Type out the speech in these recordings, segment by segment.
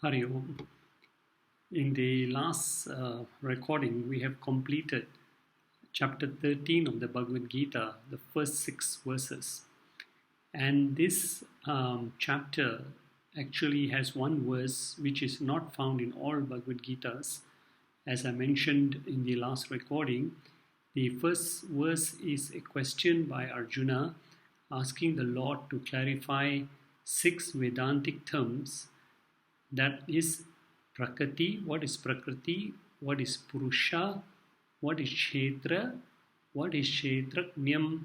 Hari Om. In the last recording, we have completed chapter 13 of the Bhagavad Geeta, the first 6 verses. And this chapter actually has one verse which is not found in all Bhagavad Geetas. As I mentioned in the last recording, the first verse is a question by Arjuna asking the Lord to clarify 6 Vedantic terms, that is Prakriti, what is Prakriti, what is Purusha, what is Kshetra, what is Kshetrajnam,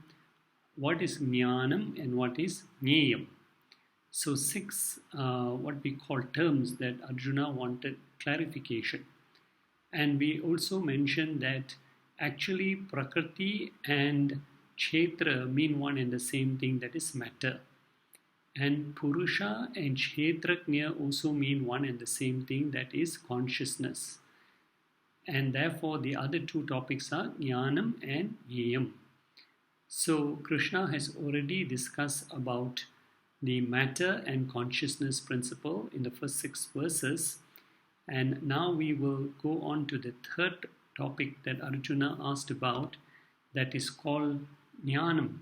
what is Jnanam, and what is Jneyam. So 6 what we call terms that Arjuna wanted clarification. And we also mentioned that actually Prakriti and Kshetra mean one and the same thing, that is matter. And Purusha and Kshetrajna also mean one and the same thing, that is consciousness. And therefore the other 2 topics are Jnanam and Jneyam. So Krishna has already discussed about the matter and consciousness principle in the first 6 verses. And now we will go on to the third topic that Arjuna asked about, that is called Jnanam.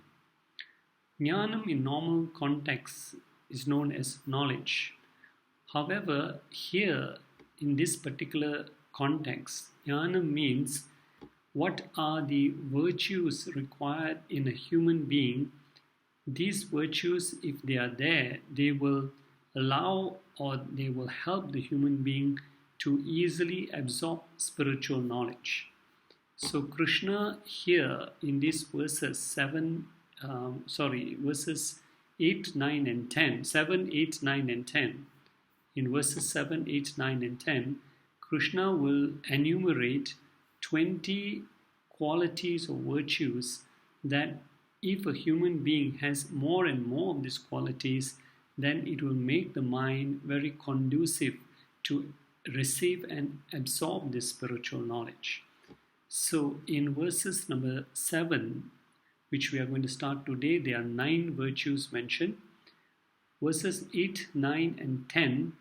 Jnanam in normal context is known as knowledge. However, here in this particular context, Jnanam means what are the virtues required in a human being. These virtues, if they are there, they will allow or they will help the human being to easily absorb spiritual knowledge. So Krishna here in these verses verses 8, 9 and 10, 7, 8, 9 and 10. In verses 7, 8, 9 and 10, Krishna will enumerate 20 qualities or virtues that if a human being has more and more of these qualities, then it will make the mind very conducive to receive and absorb this spiritual knowledge. So in verses number 7, which we are going to start today, there are 9 virtues mentioned. Verses 8, 9 and 10,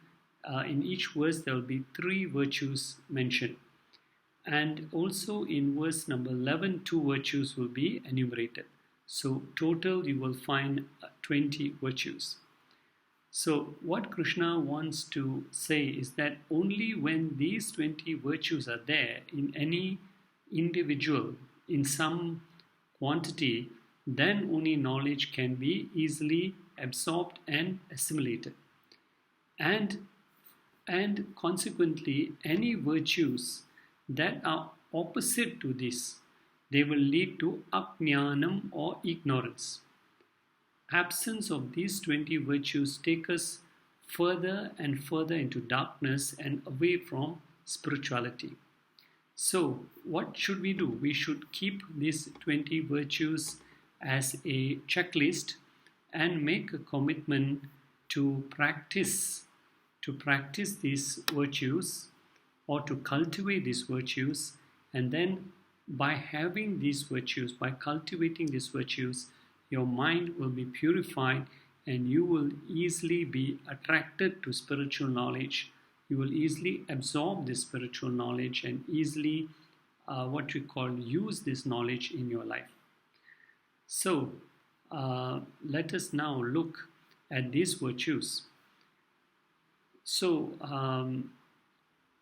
in each verse there will be 3 virtues mentioned. And also in verse number 11, 2 virtues will be enumerated. So total you will find 20 virtues. So what Krishna wants to say is that only when these 20 virtues are there in any individual, in some quantity, then only knowledge can be easily absorbed and assimilated. And consequently, any virtues that are opposite to this, they will lead to ajnanam or ignorance. Absence of these 20 virtues take us further and further into darkness and away from spirituality. So what should we do? We should keep these 20 virtues as a checklist and make a commitment to practice these virtues or to cultivate these virtues. And then by having these virtues, by cultivating these virtues, your mind will be purified and you will easily be attracted to spiritual knowledge. You will easily absorb this spiritual knowledge and easily what we call use this knowledge in your life. So let us now look at these virtues. So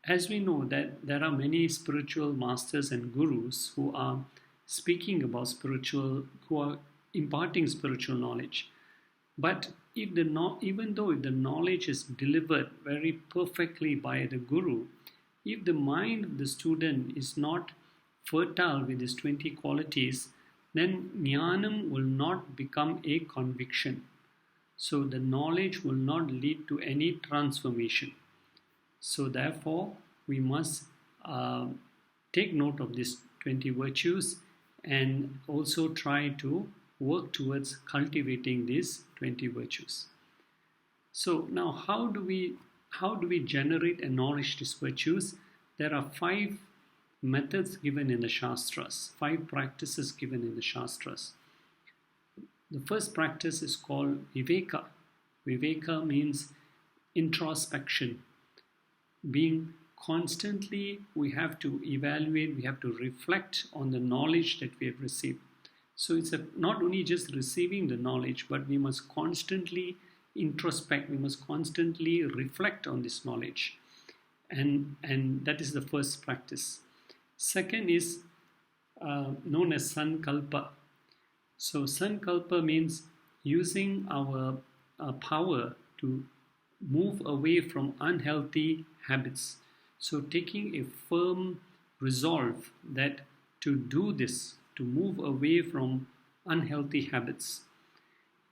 as we know that there are many spiritual masters and gurus who are speaking about who are imparting spiritual knowledge. But even though the knowledge is delivered very perfectly by the guru, if the mind of the student is not fertile with these 20 qualities, then jnanam will not become a conviction. So the knowledge will not lead to any transformation. So therefore, we must take note of these 20 virtues and also try to work towards cultivating these 20 virtues. So now how do we generate and nourish these virtues? There are 5 methods given in the Shastras, 5 practices given in the Shastras. The first practice is called Viveka. Viveka means introspection. being constantly, we have to evaluate, we have to reflect on the knowledge that we have received. So it's not only just receiving the knowledge, but we must constantly introspect, we must constantly reflect on this knowledge. And that is the first practice. Second is known as sankalpa. So sankalpa means using our power to move away from unhealthy habits. So taking a firm resolve that to do this, to move away from unhealthy habits.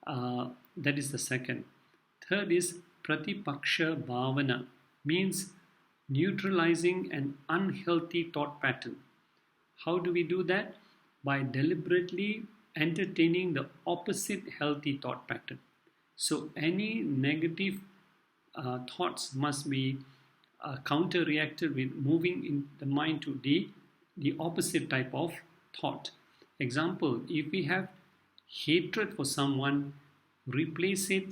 That is the second. Third is pratipaksha bhavana, means neutralizing an unhealthy thought pattern. How do we do that? By deliberately entertaining the opposite healthy thought pattern. So any negative thoughts must be counter-reacted with moving in the mind to the opposite type of thought. Example, if we have hatred for someone, replace it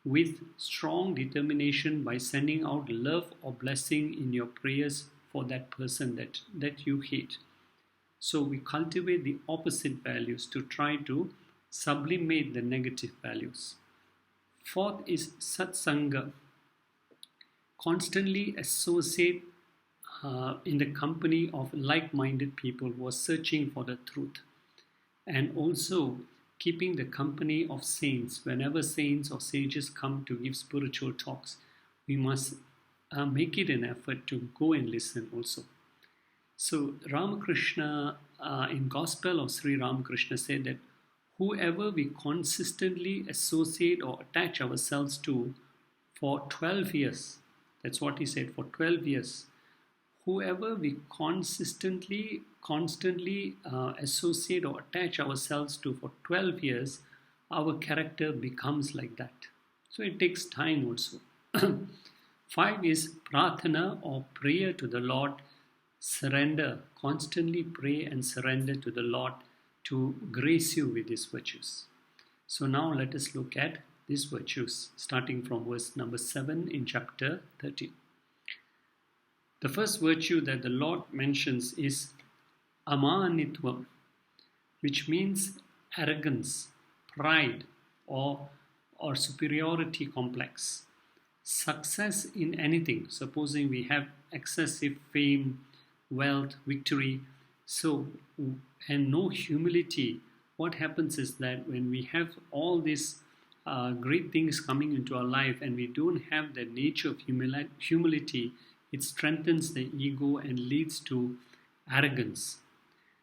with strong determination by sending out love or blessing in your prayers for that person that you hate. So we cultivate the opposite values to try to sublimate the negative values. Fourth is satsanga. Constantly associate in the company of like-minded people who are searching for the truth. And also keeping the company of saints. Whenever saints or sages come to give spiritual talks, we must make it an effort to go and listen also. So Ramakrishna, in Gospel of Sri Ramakrishna, said that whoever we consistently associate or attach ourselves to for 12 years, that's what he said, for 12 years, whoever we constantly associate or attach ourselves to for 12 years, our character becomes like that. So it takes time also. 5 is prarthana or prayer to the Lord. Surrender, constantly pray and surrender to the Lord to grace you with these virtues. So now let us look at these virtues, starting from verse number 7 in chapter 13. The first virtue that the Lord mentions is amanitvam, which means arrogance, pride, or superiority complex. Success in anything, supposing we have excessive fame, wealth, victory, and no humility. What happens is that when we have all these great things coming into our life and we don't have the nature of humility, it strengthens the ego and leads to arrogance.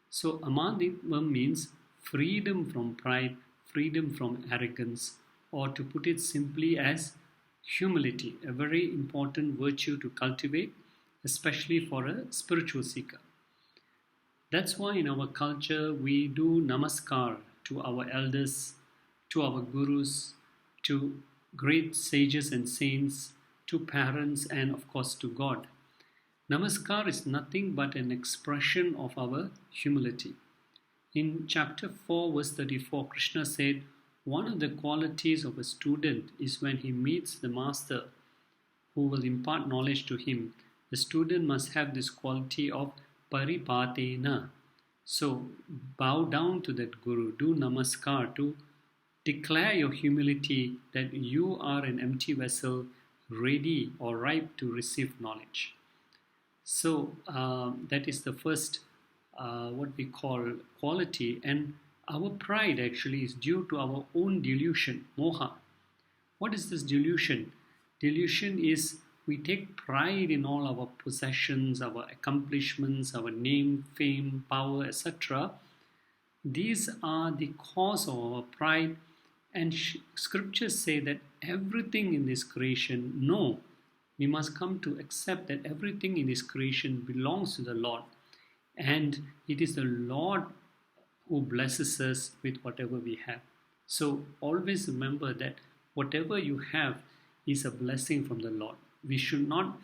So amaditvam means freedom from pride, freedom from arrogance, or to put it simply as humility, a very important virtue to cultivate, especially for a spiritual seeker. That's why in our culture we do namaskar to our elders, to our gurus, to great sages and saints, to parents, and of course to God. Namaskar is nothing but an expression of our humility. In chapter 4, verse 34, Krishna said, one of the qualities of a student is when he meets the master who will impart knowledge to him. The student must have this quality of paripatena. So bow down to that guru, do namaskar, to declare your humility that you are an empty vessel, ready or ripe to receive knowledge. So that is the first what we call quality, and our pride actually is due to our own delusion, moha. What is this delusion? Delusion is we take pride in all our possessions, our accomplishments, our name, fame, power, etc. These are the cause of our pride, and scriptures say that everything in this creation, no, we must come to accept that everything in this creation belongs to the Lord, and it is the Lord who blesses us with whatever we have. So always remember that whatever you have is a blessing from the Lord. We should not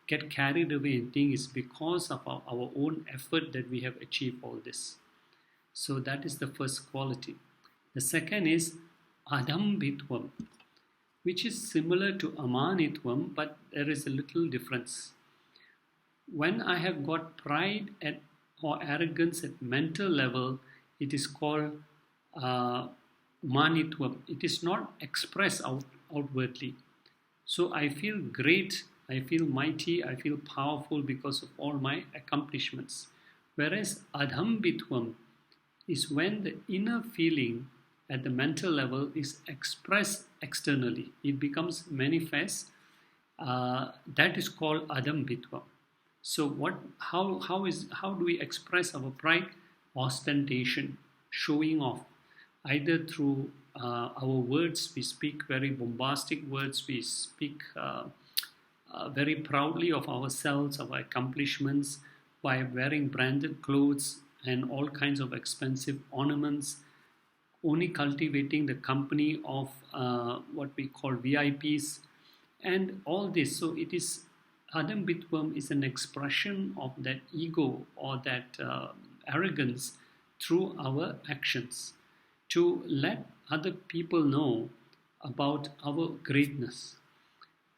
get carried away and think it's because of our own effort that we have achieved all this. So that is the first quality. The second is adambitvam, which is similar to amanitvam, but there is a little difference. When I have got pride at or arrogance at mental level, it is called uh, manitvam. It is not expressed outwardly. So I feel great, I feel mighty, I feel powerful because of all my accomplishments. Whereas adhambitvam is when the inner feeling at the mental level is expressed externally. It becomes manifest. That is called adambitva. So how do we express our pride? Ostentation, showing off, either through our words. We speak very bombastic words. We speak very proudly of ourselves, our accomplishments, by wearing branded clothes and all kinds of expensive ornaments, only cultivating the company of what we call VIPs, and all this. So it is Adambitvam is an expression of that ego or that arrogance through our actions to let other people know about our greatness.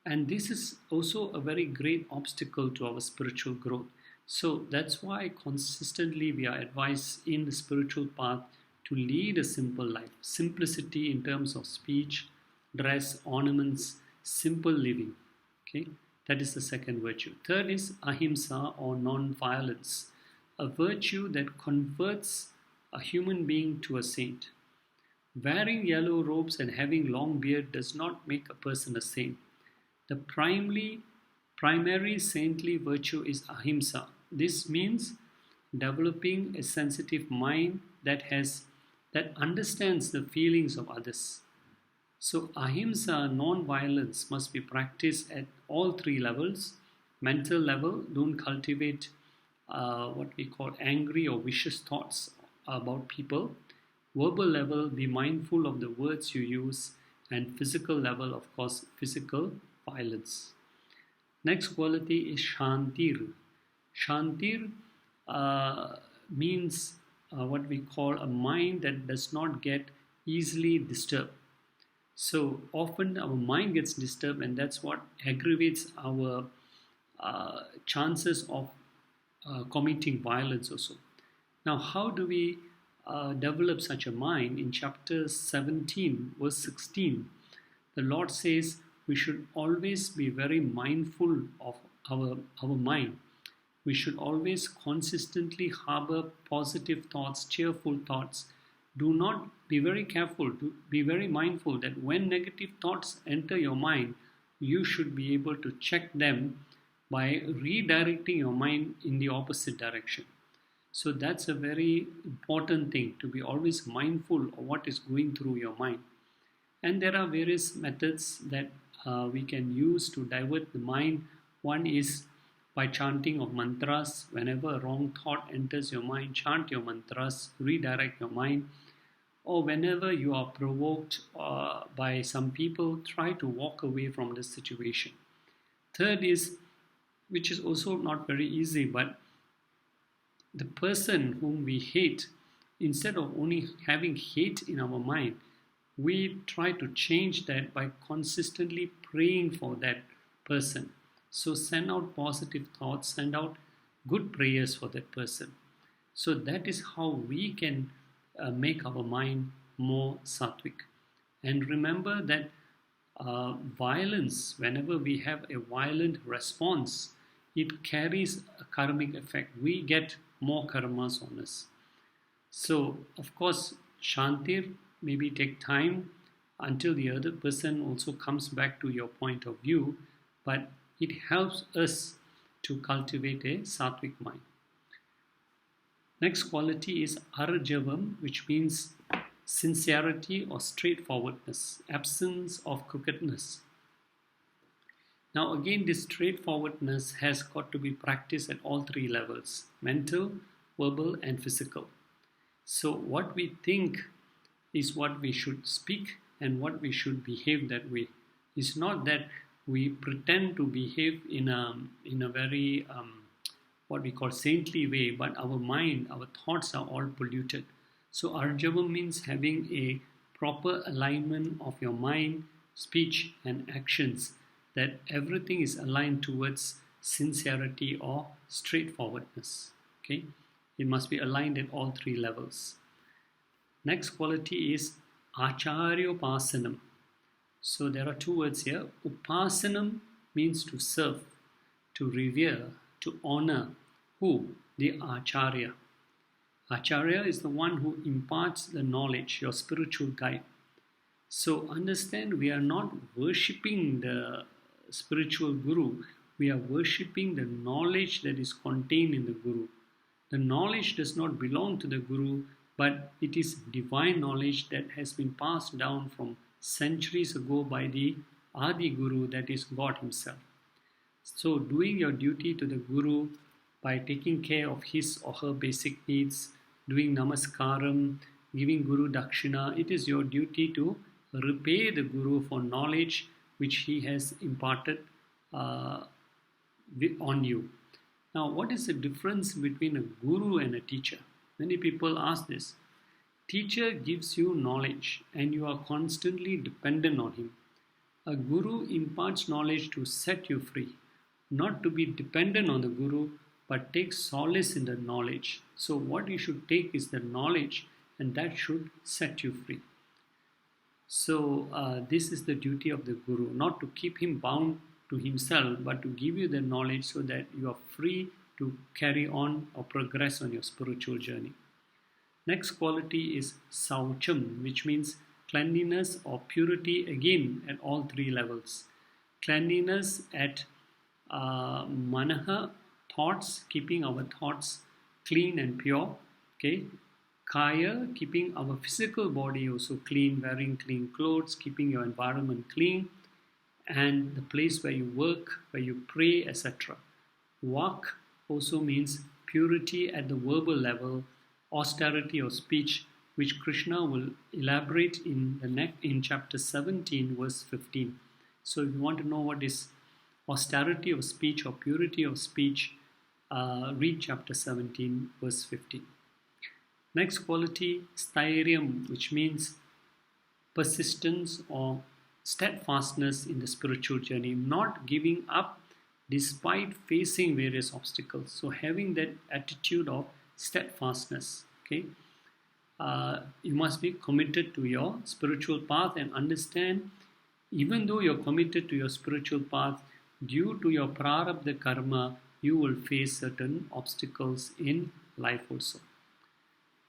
And this is also a very great obstacle to our spiritual growth. So that's why consistently we are advised in the spiritual path to lead a simple life. Simplicity in terms of speech, dress, ornaments, simple living. Okay, that is the second virtue. Third is ahimsa or non-violence, a virtue that converts a human being to a saint. Wearing yellow robes and having long beard does not make a person a saint. The primary saintly virtue is ahimsa. This means developing a sensitive mind that understands the feelings of others. So ahimsa, non-violence, must be practiced at all three levels. Mental level, don't cultivate what we call angry or vicious thoughts about people. Verbal level, be mindful of the words you use. And physical level, of course, physical violence. Next quality is shantir. Shantir means what we call a mind that does not get easily disturbed. So often our mind gets disturbed, and that's what aggravates our chances of committing violence also. Now, how do we develop such a mind? In chapter 17, verse 16, the Lord says we should always be very mindful of our mind. We should always consistently harbor positive thoughts, cheerful thoughts. Do not be very careful, to be very mindful that when negative thoughts enter your mind, you should be able to check them by redirecting your mind in the opposite direction. So that's a very important thing, to be always mindful of what is going through your mind. And there are various methods that we can use to divert the mind. One is by chanting of mantras. Whenever a wrong thought enters your mind, chant your mantras, redirect your mind. Or whenever you are provoked by some people, try to walk away from the situation. Third is, which is also not very easy, but the person whom we hate, instead of only having hate in our mind, we try to change that by consistently praying for that person. So send out positive thoughts, send out good prayers for that person. So that is how we can make our mind more sattvic. And remember that violence, whenever we have a violent response, it carries a karmic effect. We get more karmas on us. So, of course, shantir maybe take time until the other person also comes back to your point of view, but it helps us to cultivate a sattvic mind. Next quality is arjavam, which means sincerity or straightforwardness, absence of crookedness. Now again, this straightforwardness has got to be practiced at all three levels: mental, verbal and physical. So what we think is what we should speak and what we should behave that way. It's not that we pretend to behave in a very what we call saintly way, but our mind, our thoughts are all polluted. So arjava means having a proper alignment of your mind, speech and actions, that everything is aligned towards sincerity or straightforwardness. Okay, it must be aligned at all three levels. Next quality is acharyopasanam. So there are two words here. Upasanam means to serve, to revere, to honor. Who? The Acharya. Acharya is the one who imparts the knowledge, your spiritual guide. So understand, we are not worshipping the spiritual guru, we are worshipping the knowledge that is contained in the guru. The knowledge does not belong to the guru, but it is divine knowledge that has been passed down from centuries ago by the Adi Guru, that is God Himself. So doing your duty to the guru by taking care of his or her basic needs, doing namaskaram, giving guru dakshina, it is your duty to repay the guru for knowledge which he has imparted on you. Now, what is the difference between a guru and a teacher? Many people ask this. Teacher gives you knowledge and you are constantly dependent on him. A guru imparts knowledge to set you free, not to be dependent on the guru, but take solace in the knowledge. So what you should take is the knowledge, and that should set you free. So this is the duty of the guru, not to keep him bound to himself, but to give you the knowledge so that you are free to carry on or progress on your spiritual journey. Next quality is saucham, which means cleanliness or purity, again at all three levels. Cleanliness at manaha, thoughts, keeping our thoughts clean and pure. Okay. Kaya, keeping our physical body also clean, wearing clean clothes, keeping your environment clean, and the place where you work, where you pray, etc. Vak also means purity at the verbal level, austerity of speech, which Krishna will elaborate in chapter 17, verse 15. So if you want to know what is austerity of speech or purity of speech, read chapter 17, verse 15. Next quality, stairyam, which means persistence or steadfastness in the spiritual journey, not giving up despite facing various obstacles. So having that attitude of steadfastness. Okay, you must be committed to your spiritual path and understand, even though you're committed to your spiritual path, due to your prarabdha karma, you will face certain obstacles in life also.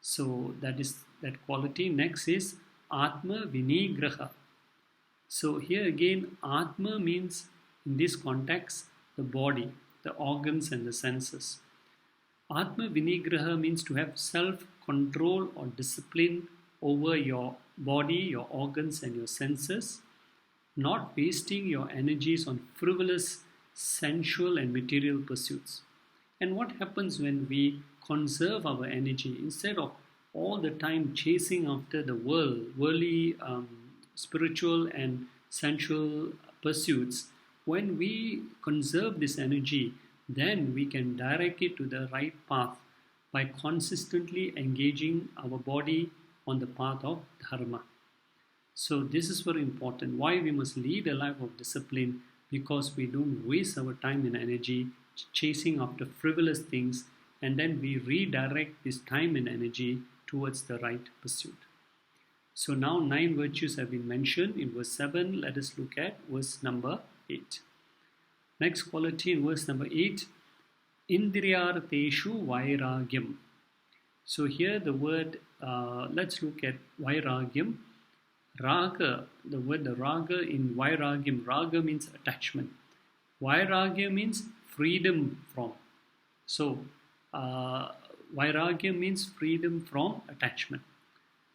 So that is that quality. Next is Atma Vinigraha. So here again, Atma means in this context the body, the organs and the senses. Atma Vinigraha means to have self-control or discipline over your body, your organs and your senses, not wasting your energies on frivolous, sensual and material pursuits. And what happens when we conserve our energy instead of all the time chasing after the worldly, spiritual and sensual pursuits? When we conserve this energy, then we can direct it to the right path by consistently engaging our body on the path of dharma. So this is very important. Why we must lead a life of discipline? Because we don't waste our time and energy chasing after frivolous things, and then we redirect this time and energy towards the right pursuit. So now 9 virtues have been mentioned in verse 7. Let us look at verse number 8. Next quality in verse number 8, Indriyarteshu Vairagyam. So here the word, let's look at Vairagyam. Raga, the word the raga in Vairagyam, raga means attachment. Vairagya means freedom from. So Vairagya means freedom from attachment.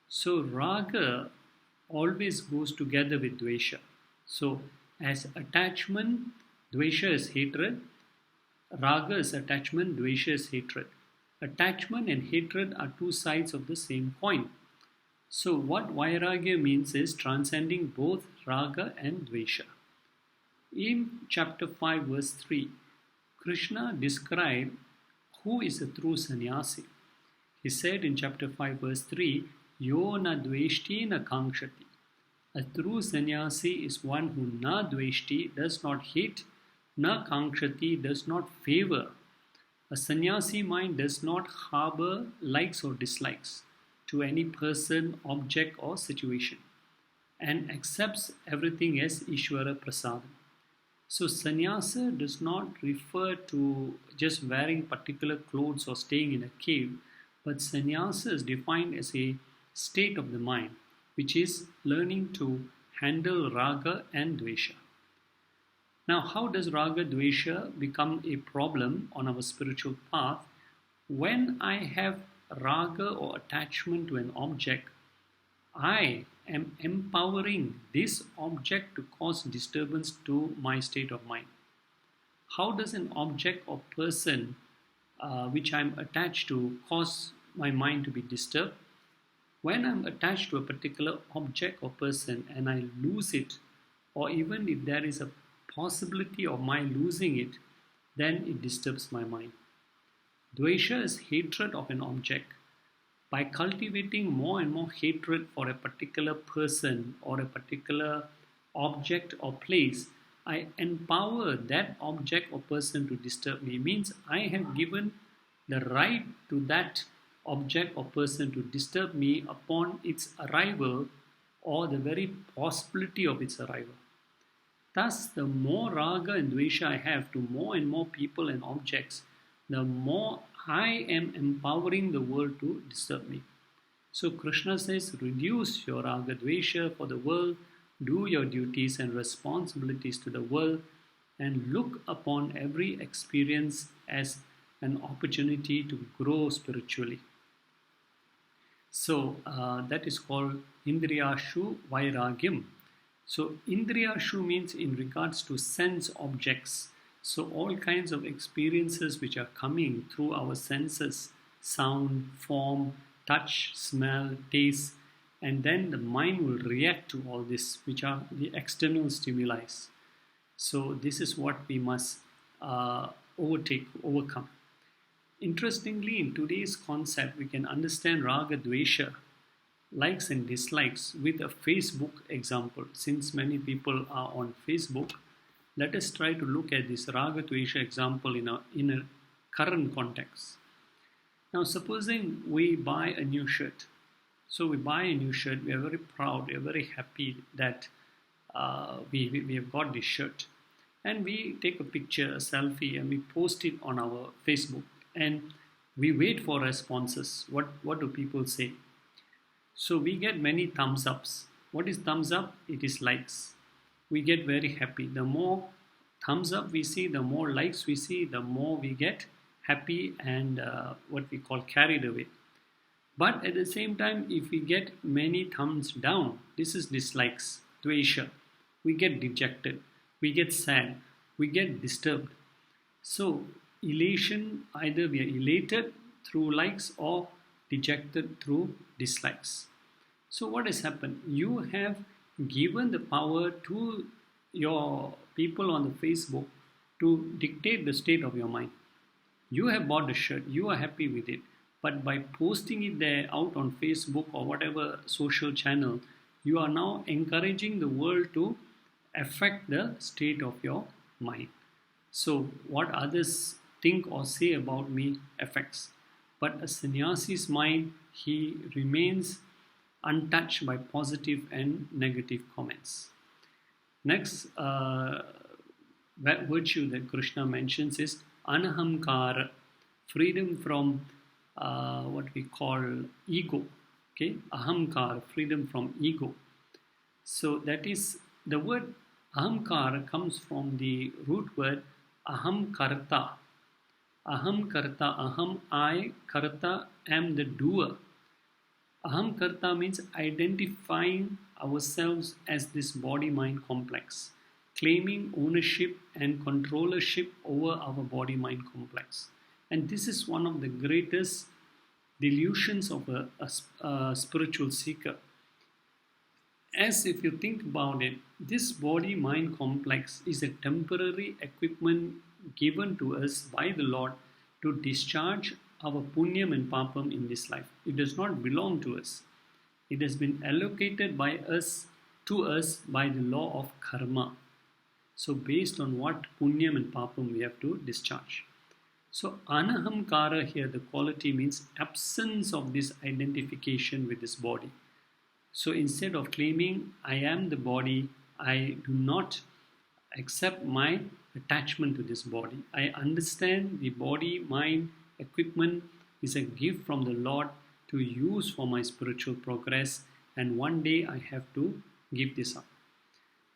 So raga always goes together with dvesha. So as attachment, dvesha is hatred. Raga is attachment, dvesha is hatred. Attachment and hatred are two sides of the same coin. So what Vairagya means is transcending both raga and dvesha. In chapter 5 verse 3, Krishna described who is a true sannyasi. He said in chapter 5 verse 3, Yo na dveshti na kankshati. A true sannyasi is one who na dveshti, does not hate, Na kankshati does not favor. A sannyasi mind does not harbor likes or dislikes to any person, object, or situation and accepts everything as Ishvara Prasadam. So, sannyasa does not refer to just wearing particular clothes or staying in a cave, but sannyasa is defined as a state of the mind, which is learning to handle raga and dvesha. Now, how does raga dvesha become a problem on our spiritual path? When I have raga or attachment to an object, I am empowering this object to cause disturbance to my state of mind. How does an object or person which I'm attached to cause my mind to be disturbed? When I'm attached to a particular object or person and I lose it, or even if there is a possibility of my losing it, then it disturbs my mind. Dvesha is hatred of an object. By cultivating more and more hatred for a particular person or a particular object or place, I empower that object or person to disturb me. It means I have given the right to that object or person to disturb me upon its arrival or the very possibility of its arrival. Thus, the more raga and dvesha I have to more and more people and objects, the more I am empowering the world to disturb me. So Krishna says, reduce your raga dvesha for the world, do your duties and responsibilities to the world, and look upon every experience as an opportunity to grow spiritually. So that is called Indriyashu Vairagyam. So Indriyashu means in regards to sense objects. So all kinds of experiences which are coming through our senses, sound, form, touch, smell, taste, and then the mind will react to all this, which are the external stimuli. So this is what we must overcome. Interestingly, in today's concept, we can understand raga dvesha, likes and dislikes, with a Facebook example. Since many people are on Facebook, let us try to look at this raga dvesha example in a current context. Now, supposing we buy a new shirt. So we buy a new shirt, we are very proud, we are very happy that we have got this shirt. And we take a picture, a selfie, and we post it on our Facebook. And we wait for responses. What do people say? So we get many thumbs ups. What is thumbs up? It is likes. We get very happy. The more thumbs up we see, the more likes we see, the more we get happy and what we call carried away. But at the same time, if we get many thumbs down, this is dislikes, dvesha. We get dejected, we get sad, we get disturbed. So elation, either we are elated through likes or dejected through dislikes. So what has happened? You have given the power to your people on the Facebook to dictate the state of your mind. You have bought the shirt, you are happy with it, but by posting it there out on Facebook or whatever social channel, you are now encouraging the world to affect the state of your mind. So what others think or say about me affects. But a sannyasi's mind, he remains untouched by positive and negative comments. Next virtue that Krishna mentions is anahamkara, freedom from what we call ego. Okay, ahamkara, freedom from ego. So that is, the word ahamkara comes from the root word aham karta. Aham karta, aham I, karta am the doer. Aham karta means identifying ourselves as this body-mind complex, claiming ownership and controllership over our body-mind complex. And this is one of the greatest delusions of a spiritual seeker. As if you think about it, this body-mind complex is a temporary equipment given to us by the Lord to discharge our punyam and papam in this life. It does not belong to us. It has been allocated by us to us by the law of karma. So based on what punyam and papam we have to discharge. So anahamkara here, the quality means absence of this identification with this body. So instead of claiming I am the body, I do not accept my attachment to this body. I understand the body, mind, equipment is a gift from the Lord to use for my spiritual progress, and one day I have to give this up.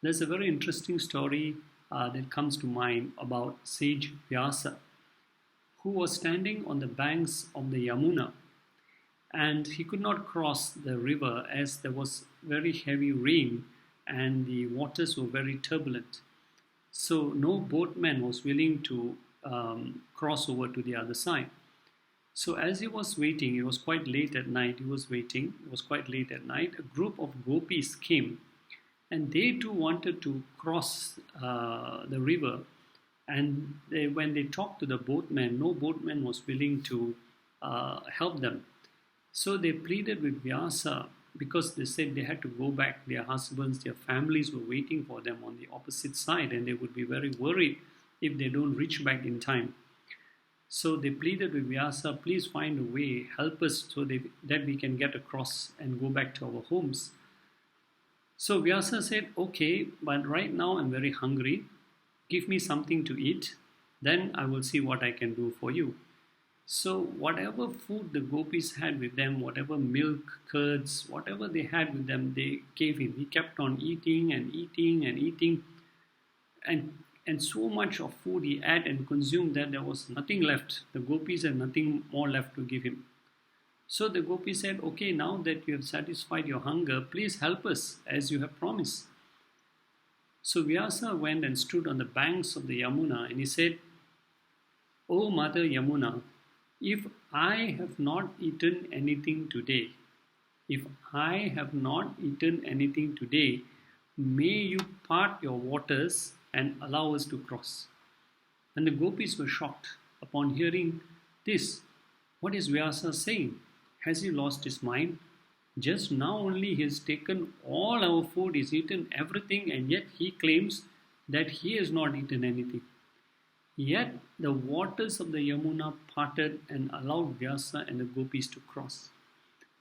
There's a very interesting story that comes to mind about sage Vyasa, who was standing on the banks of the Yamuna, and he could not cross the river as there was very heavy rain and the waters were very turbulent. So no boatman was willing to cross over to the other side. So as he was waiting, it was quite late at night, a group of gopis came, and they too wanted to cross the river. And when they talked to the boatman, no boatman was willing to help them. So they pleaded with Vyasa, because they said they had to go back. Their husbands, their families were waiting for them on the opposite side, and they would be very worried if they don't reach back in time. So they pleaded with Vyasa, please find a way, help us so that we can get across and go back to our homes. So Vyasa said, okay, but right now I'm very hungry. Give me something to eat, then I will see what I can do for you. So whatever food the gopis had with them, whatever milk, curds, whatever they had with them, they gave him. He kept on eating and eating and eating. And so much of food he ate and consumed that there was nothing left. The gopis had nothing more left to give him. So the gopis said, okay, now that you have satisfied your hunger, please help us as you have promised. So Vyasa went and stood on the banks of the Yamuna, and he said, O Mother Yamuna, if I have not eaten anything today, may you part your waters and allow us to cross. And the gopis were shocked upon hearing this. What is Vyasa saying? Has he lost his mind? Just now only he has taken all our food, he's eaten everything, and yet he claims that he has not eaten anything. Yet the waters of the Yamuna parted and allowed Vyasa and the gopis to cross.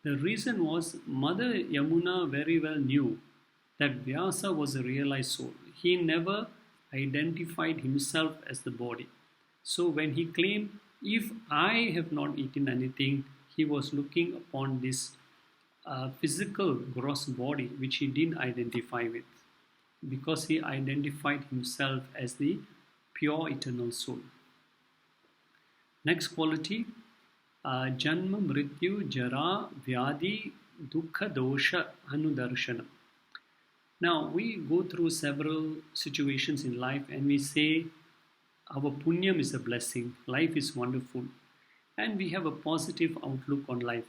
The reason was Mother Yamuna very well knew that Vyasa was a realized soul. He never identified himself as the body. So when he claimed, if I have not eaten anything, he was looking upon this physical gross body which he didn't identify with, because he identified himself as the pure eternal soul. Next quality, Janma Mrityu Jara Vyadi Dukkha Dosha Anudarshanam. Now we go through several situations in life and we say our punyam is a blessing, life is wonderful, and we have a positive outlook on life.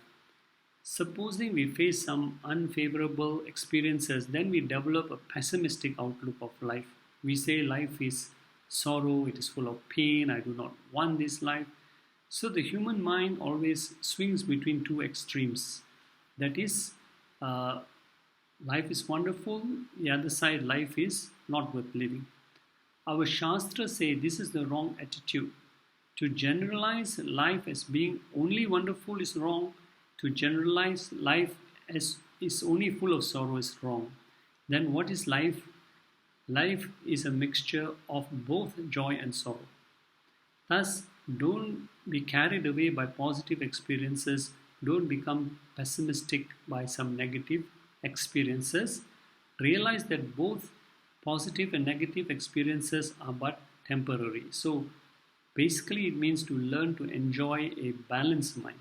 Supposing we face some unfavorable experiences, then we develop a pessimistic outlook of life. We say life is sorrow, it is full of pain, I do not want this life. So the human mind always swings between two extremes. That is, life is wonderful, the other side, life is not worth living. Our Shastras say this is the wrong attitude. To generalize life as being only wonderful is wrong. To generalize life as is only full of sorrow is wrong. Then what is life? Life is a mixture of both joy and sorrow. Thus, don't be carried away by positive experiences. Don't become pessimistic by some negative experiences. Realize that both positive and negative experiences are but temporary. So, basically, it means to learn to enjoy a balanced mind.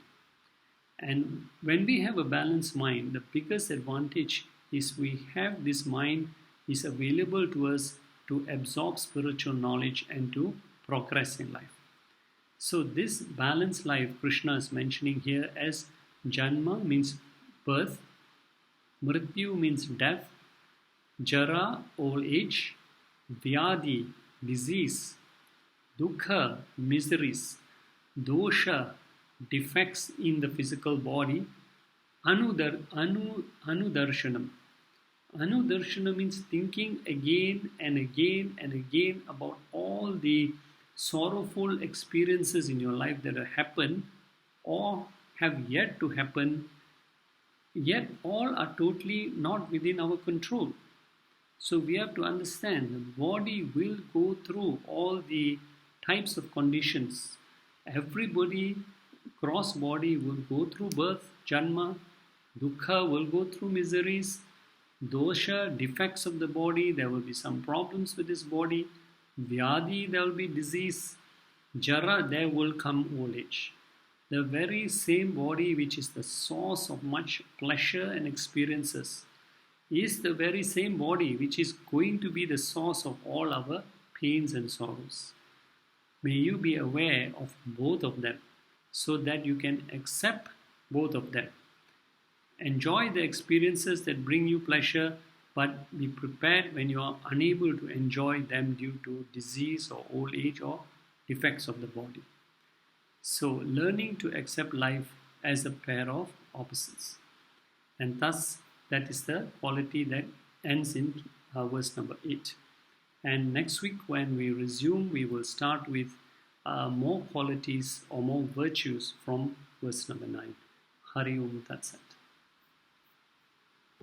And when we have a balanced mind, the biggest advantage is we have this mind is available to us to absorb spiritual knowledge and to progress in life. So this balanced life Krishna is mentioning here as Janma means birth, Mrityu means death, Jara old age, Vyadi disease, Dukkha miseries, Dosha defects in the physical body, Anudarshanam Anudarshana means thinking again and again and again about all the sorrowful experiences in your life that have happened or have yet to happen, yet all are totally not within our control. So we have to understand the body will go through all the types of conditions. Everybody cross body will go through birth, janma, dukkha will go through miseries, dosha, defects of the body, there will be some problems with this body, vyadi, there will be disease, jara, there will come old age. The very same body which is the source of much pleasure and experiences is the very same body which is going to be the source of all our pains and sorrows. May you be aware of both of them so that you can accept both of them. Enjoy the experiences that bring you pleasure, but be prepared when you are unable to enjoy them due to disease or old age or defects of the body. So, learning to accept life as a pair of opposites. And thus, that is the quality that ends in verse number 8. And next week, when we resume, we will start with more qualities or more virtues from verse number 9. Hari Om Tat Sat.